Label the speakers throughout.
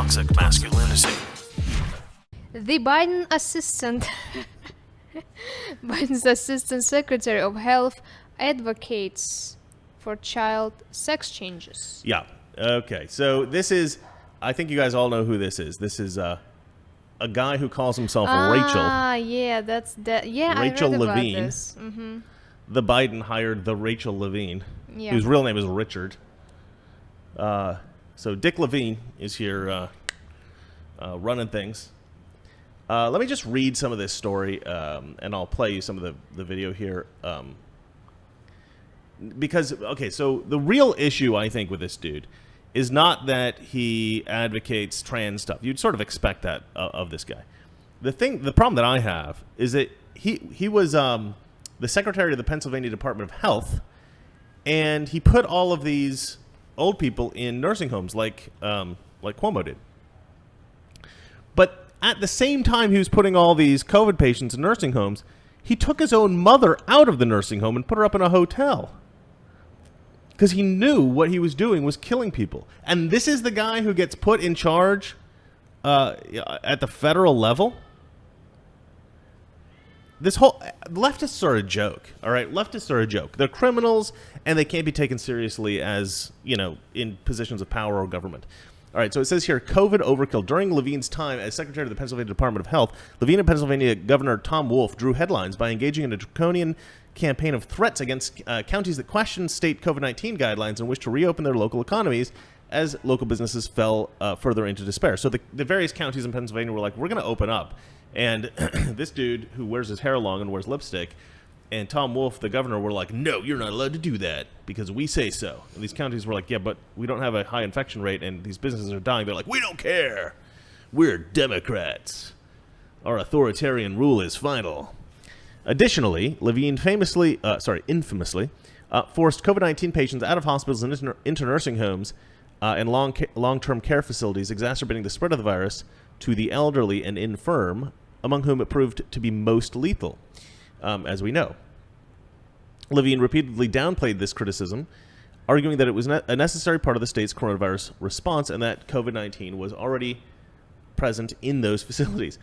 Speaker 1: toxic masculinity.
Speaker 2: The Biden's Assistant Secretary of Health advocates for child sex changes.
Speaker 3: Yeah. Okay. So this is, I think you guys all know who this is. This is a guy who calls himself Rachel.
Speaker 2: Ah, yeah, that's that. Yeah,
Speaker 3: Rachel
Speaker 2: I read
Speaker 3: Levine.
Speaker 2: about this. Mm-hmm.
Speaker 3: The Biden hired the Rachel Levine,
Speaker 2: Yeah.
Speaker 3: whose real name is Richard. So Dick Levine is here running things. Let me just read some of this story, and I'll play you some of the video here. Because, okay, so the real issue, I think, with this dude is not that he advocates trans stuff. You'd sort of expect that of this guy. The problem that I have is that he was the secretary of the Pennsylvania Department of Health, and he put all of these old people in nursing homes like Cuomo did. But at the same time he was putting all these COVID patients in nursing homes, he took his own mother out of the nursing home and put her up in a hotel. Because he knew what he was doing was killing people. And this is the guy who gets put in charge at the federal level? This whole leftists are a joke, all right? Leftists are a joke. They're criminals, and they can't be taken seriously as, in positions of power or government. All right, so it says here, COVID overkill. During Levine's time as Secretary of the Pennsylvania Department of Health, Levine and Pennsylvania Governor Tom Wolf drew headlines by engaging in a draconian campaign of threats against counties that questioned state COVID-19 guidelines and wished to reopen their local economies as local businesses fell further into despair. So the various counties in Pennsylvania were like, we're going to open up. And this dude who wears his hair long and wears lipstick and Tom Wolf, the governor, were like, no, you're not allowed to do that because we say so. And these counties were like, yeah, but we don't have a high infection rate and these businesses are dying. They're like, we don't care. We're Democrats. Our authoritarian rule is final. Additionally, Levine infamously forced COVID-19 patients out of hospitals and into nursing homes and long-term care facilities, exacerbating the spread of the virus to the elderly and infirm, among whom it proved to be most lethal, as we know. Levine repeatedly downplayed this criticism, arguing that it was a necessary part of the state's coronavirus response and that COVID-19 was already present in those facilities.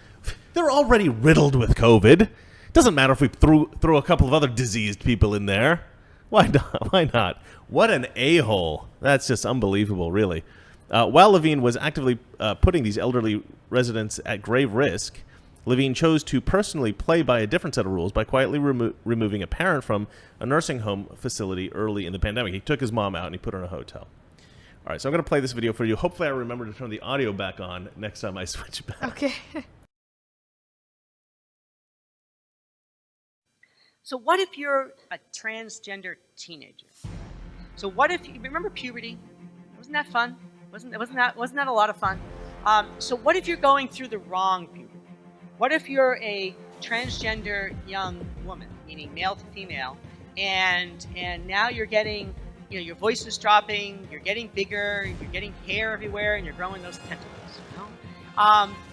Speaker 3: They're already riddled with COVID. Doesn't matter if we throw a couple of other diseased people in there. Why not? Why not? What an a-hole. That's just unbelievable, really. While Levine was actively putting these elderly residents at grave risk, Levine chose to personally play by a different set of rules by quietly removing a parent from a nursing home facility early in the pandemic. He took his mom out and he put her in a hotel. All right, so I'm going to play this video for you. Hopefully I remember to turn the audio back on next time I switch back.
Speaker 2: Okay.
Speaker 4: So what if you're a transgender teenager? So what if you remember puberty? Wasn't that fun? Wasn't that a lot of fun? So what if you're going through the wrong puberty? What if you're a transgender young woman, meaning male to female, and now you're getting, your voice is dropping, you're getting bigger, you're getting hair everywhere, and you're growing those tentacles,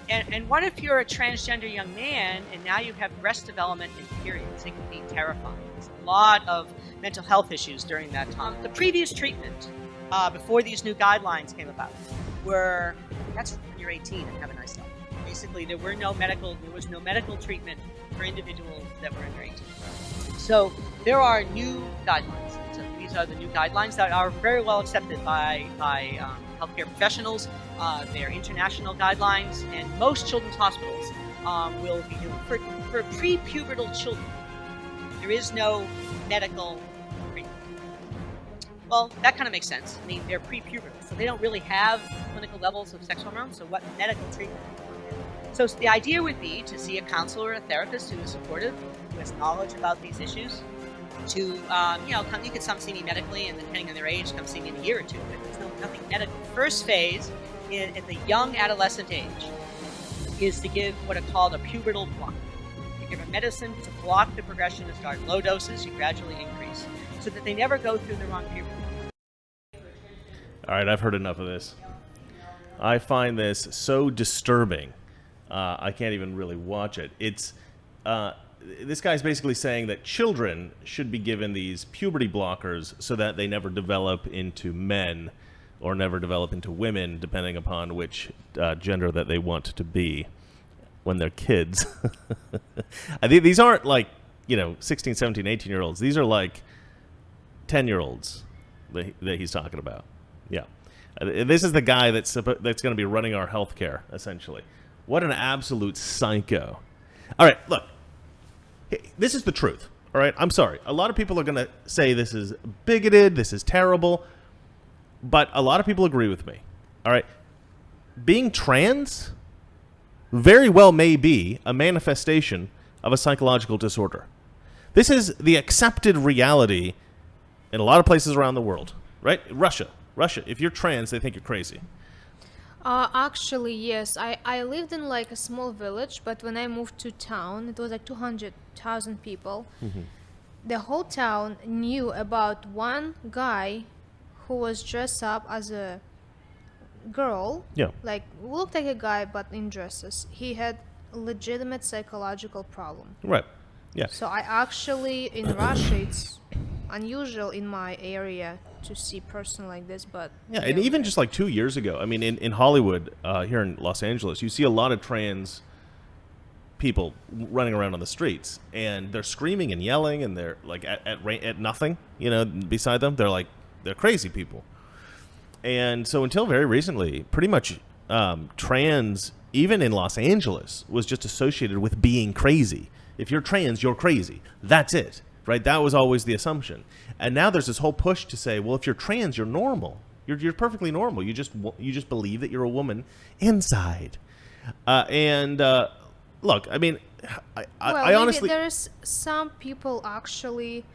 Speaker 4: And what if you're a transgender young man and now you have breast development in periods? It can be terrifying. There's a lot of mental health issues during that time. The previous treatment before these new guidelines came about that's when you're 18 and have a nice life. Basically, there was no medical treatment for individuals that were under 18. So there are new guidelines. So these are the new guidelines that are very well accepted by healthcare professionals. They're international guidelines, and most children's hospitals will be doing for pre-pubertal children. There is no medical treatment. Well, that kind of makes sense. I mean, they're pre-pubertal, so they don't really have clinical levels of sex hormones. So what medical treatment? So the idea would be to see a counselor or a therapist who is supportive, who has knowledge about these issues. To you could some see me medically, and depending on their age, come see me in a year or two. But there's nothing medical. First phase, at the young adolescent age, is to give what are called a pubertal block. You give a medicine to block the progression and start low doses. You gradually increase, so that they never go through the wrong puberty.
Speaker 3: All right, I've heard enough of this. I find this so disturbing. I can't even really watch it. It's this guy's basically saying that children should be given these puberty blockers so that they never develop into men or never develop into women, depending upon which gender that they want to be when they're kids. I think these aren't like, 16, 17, 18-year-olds. These are like 10-year-olds that he's talking about. Yeah. This is the guy that's going to be running our healthcare, essentially. What an absolute psycho. All right, look. This is the truth, all right? I'm sorry. A lot of people are going to say this is bigoted, this is terrible, but a lot of people agree with me, all right? Being trans very well may be a manifestation of a psychological disorder. This is the accepted reality in a lot of places around the world, right? Russia, if you're trans, they think you're crazy.
Speaker 2: Actually, yes. I lived in like a small village, but when I moved to town, it was like 200,000 people.
Speaker 3: Mm-hmm.
Speaker 2: The whole town knew about one guy who was dressed up as a girl.
Speaker 3: Yeah.
Speaker 2: Like, looked like a guy, but in dresses. He had a legitimate psychological problem.
Speaker 3: Right, yeah.
Speaker 2: So I actually, in Russia, it's unusual in my area to see person like this, but
Speaker 3: yeah, and even just like 2 years ago, I mean, in Hollywood, here in Los Angeles, you see a lot of trans people running around on the streets, and they're screaming and yelling, and they're like at nothing, beside them. They're crazy people. And so until very recently, pretty much trans, even in Los Angeles, was just associated with being crazy. If you're trans, you're crazy. That's it. Right, that was always the assumption, and now there's this whole push to say, well, if you're trans, you're normal. You're perfectly normal. You just believe that you're a woman inside. Look, I mean, I honestly,
Speaker 2: there's some people actually,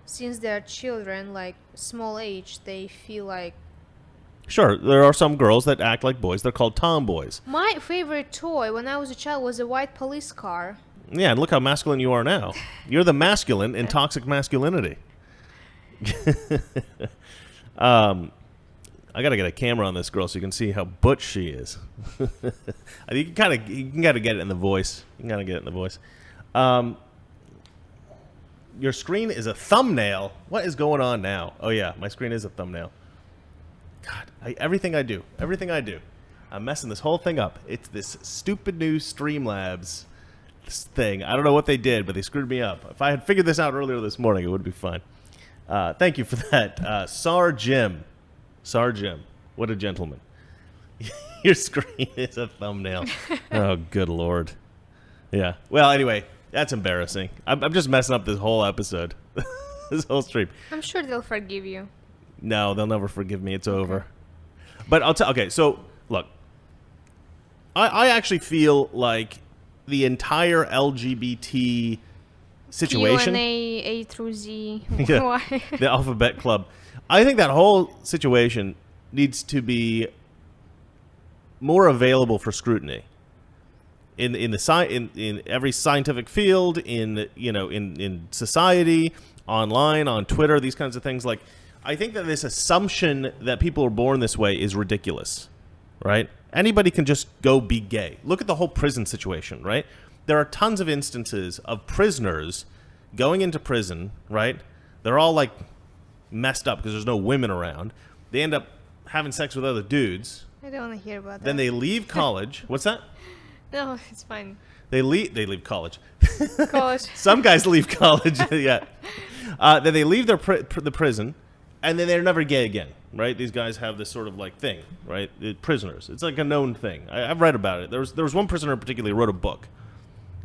Speaker 2: since they're children, like small age, they feel like.
Speaker 3: Sure, there are some girls that act like boys. They're called tomboys.
Speaker 2: My favorite toy when I was a child was a white police car.
Speaker 3: Yeah, and look how masculine you are now. You're the masculine in toxic masculinity. I gotta get a camera on this girl so you can see how butch she is. I think you can get it in the voice. You can kind of get it in the voice. Your screen is a thumbnail. What is going on now? Oh yeah, my screen is a thumbnail. God, everything I do, I'm messing this whole thing up. It's this stupid new Streamlabs thing. I don't know what they did, but they screwed me up. If I had figured this out earlier this morning, it would be fine. Thank you for that. Sar Jim. What a gentleman. Your screen is a thumbnail. Oh, good Lord. Yeah. Well, anyway, that's embarrassing. I'm just messing up this whole episode. This whole stream.
Speaker 2: I'm sure they'll forgive you.
Speaker 3: No, they'll never forgive me. It's over. But I'll tell. Okay, so look. I actually feel like the entire LGBT situation,
Speaker 2: Q&A, A through Z,
Speaker 3: yeah,
Speaker 2: why?
Speaker 3: the Alphabet Club. I think that whole situation needs to be more available for scrutiny in every scientific field, in society, online, on Twitter, these kinds of things. Like, I think that this assumption that people are born this way is ridiculous, right? Anybody can just go be gay. Look at the whole prison situation, right? There are tons of instances of prisoners going into prison, right? They're all like messed up because there's no women around. They end up having sex with other dudes.
Speaker 2: I don't want to hear about that.
Speaker 3: Then they leave college. What's that?
Speaker 2: No, it's fine.
Speaker 3: They leave college.
Speaker 2: College.
Speaker 3: Some guys leave college. Yeah. Then they leave the prison, and then they're never gay again, right? These guys have this sort of like thing, right? Prisoners. It's like a known thing. I've read about it. There was one prisoner in particular who wrote a book.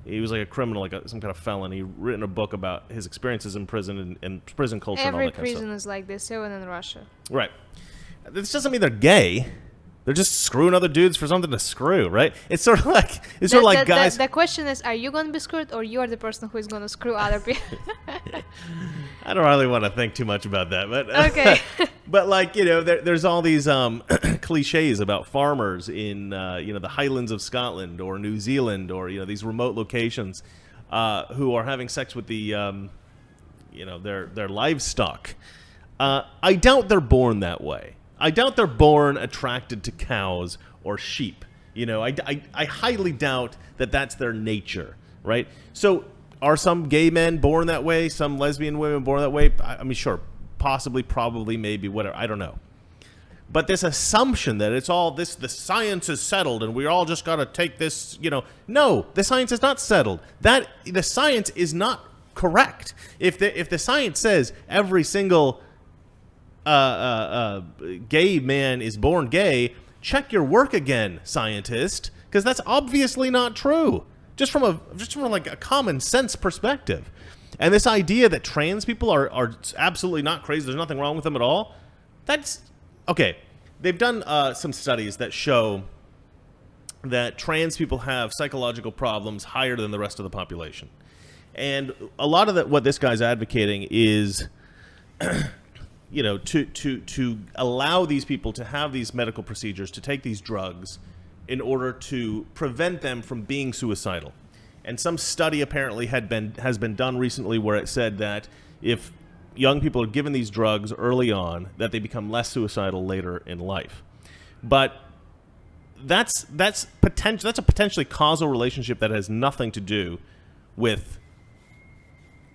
Speaker 3: He was like a criminal, like some kind of felon. He written a book about his experiences in prison and prison culture and all
Speaker 2: Every
Speaker 3: that kind of stuff.
Speaker 2: prison is like this, even in Russia.
Speaker 3: Right. This doesn't mean they're gay. They're just screwing other dudes for something to screw, right? It's sort of like guys.
Speaker 2: The question is, are you going to be screwed, or you are the person who is going to screw other people?
Speaker 3: I don't really want to think too much about that, but
Speaker 2: okay.
Speaker 3: But like, there's all these cliches about farmers in the Highlands of Scotland or New Zealand or these remote locations who are having sex with the their livestock. I doubt they're born that way. I doubt they're born attracted to cows or sheep. I highly doubt that that's their nature, right? So are some gay men born that way? Some lesbian women born that way? I mean, sure, possibly, probably, maybe, whatever. I don't know. But this assumption that it's all this, the science is settled and we all just got to take this, no, the science is not settled. The science is not correct. If the science says every single gay man is born gay, check your work again, scientist, because that's obviously not true. Just from like a common sense perspective. And this idea that trans people are absolutely not crazy, there's nothing wrong with them at all, that's okay. They've done some studies that show that trans people have psychological problems higher than the rest of the population. And a lot of what this guy's advocating is to allow these people to have these medical procedures, to take these drugs in order to prevent them from being suicidal. And some study apparently has been done recently where it said that if young people are given these drugs early on, that they become less suicidal later in life. But that's a potentially causal relationship that has nothing to do with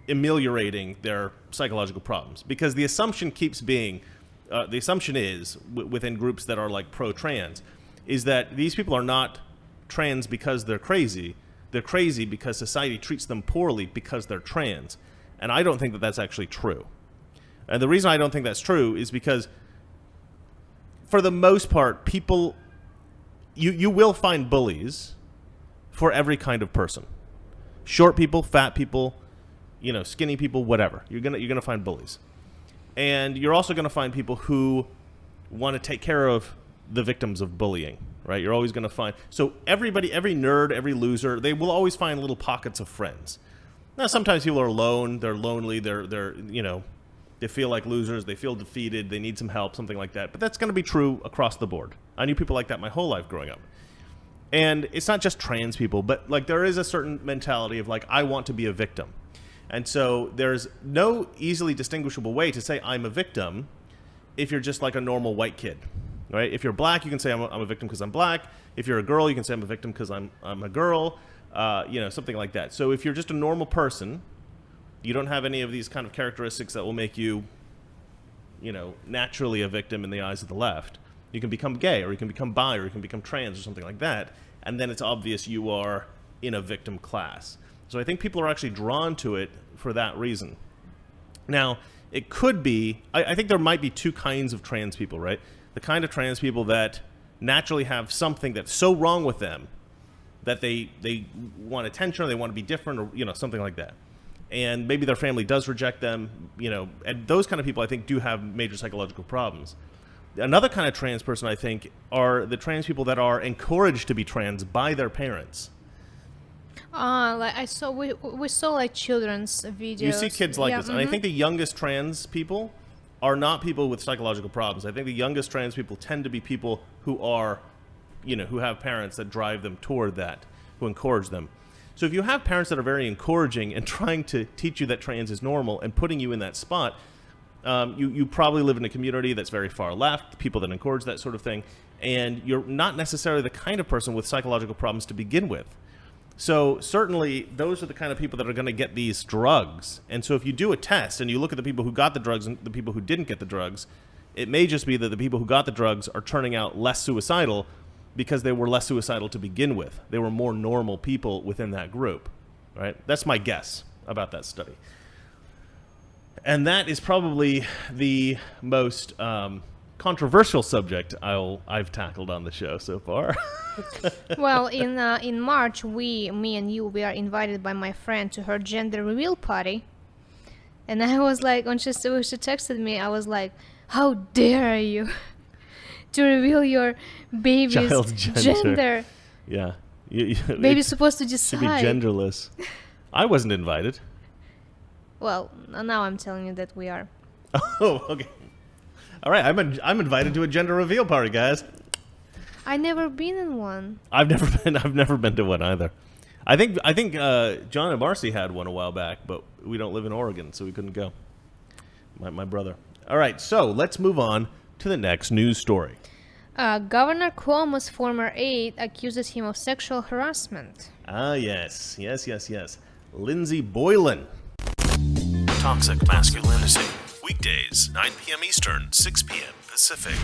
Speaker 3: ameliorating their psychological problems, because the assumption keeps being, within groups that are like pro-trans, is that these people are not trans because they're crazy. They're crazy because society treats them poorly because they're trans. And I don't think that that's actually true. And the reason I don't think that's true is because, for the most part, people, you will find bullies for every kind of person. Short people, fat people, skinny people, whatever. You're gonna find bullies. And you're also gonna find people who want to take care of the victims of bullying, right? You're always gonna find, so everybody, every nerd, every loser, they will always find little pockets of friends. Now, sometimes people are alone, they're lonely, they feel like losers, they feel defeated, they need some help, something like that. But that's going to be true across the board. I knew people like that my whole life growing up. And it's not just trans people, but like there is a certain mentality of like, I want to be a victim. And so there's no easily distinguishable way to say I'm a victim if you're just like a normal white kid, right? If you're black, you can say I'm a victim because I'm black. If you're a girl, you can say I'm a victim because I'm a girl, something like that. So if you're just a normal person, you don't have any of these kind of characteristics that will make you, naturally a victim in the eyes of the left. You can become gay, or you can become bi, or you can become trans, or something like that, and then it's obvious you are in a victim class. So I think people are actually drawn to it for that reason. Now, it could be, I think there might be two kinds of trans people, right? The kind of trans people that naturally have something that's so wrong with them that they want attention, or they want to be different, or something like that. And maybe their family does reject them, and those kind of people I think do have major psychological problems. Another kind of trans person I think are the trans people that are encouraged to be trans by their parents.
Speaker 2: Like we saw like children's videos.
Speaker 3: You see kids like this, and I
Speaker 2: mm-hmm.
Speaker 3: think the youngest trans people are not people with psychological problems. I think the youngest trans people tend to be people who are, who have parents that drive them toward that, who encourage them. So if you have parents that are very encouraging and trying to teach you that trans is normal and putting you in that spot, you probably live in a community that's very far left, people that encourage that sort of thing, and you're not necessarily the kind of person with psychological problems to begin with. So certainly those are the kind of people that are going to get these drugs. And so if you do a test and you look at the people who got the drugs and the people who didn't get the drugs, it may just be that the people who got the drugs are turning out less suicidal because they were less suicidal to begin with. They were more normal people within that group, right? That's my guess about that study. And that is probably the most controversial subject I've tackled on the show so far.
Speaker 2: Well, in March, me and you, we are invited by my friend to her gender reveal party. And I was like, when she texted me, I was like, how dare you to reveal your baby's
Speaker 3: Child's gender. Yeah.
Speaker 2: Baby's supposed to decide.
Speaker 3: Should be genderless. I wasn't invited.
Speaker 2: Well, now I'm telling you that we are.
Speaker 3: Oh, okay. All right, I'm invited to a gender reveal party, guys.
Speaker 2: I never been in one.
Speaker 3: I've never been to one either. I think John and Marcy had one a while back, but we don't live in Oregon, so we couldn't go. My brother. All right, so let's move on to the next news story.
Speaker 2: Governor Cuomo's former aide accuses him of sexual harassment.
Speaker 3: Ah, yes. Lindsey Boylan. Toxic Masculinity. Weekdays, 9 p.m. Eastern, 6 p.m. Pacific.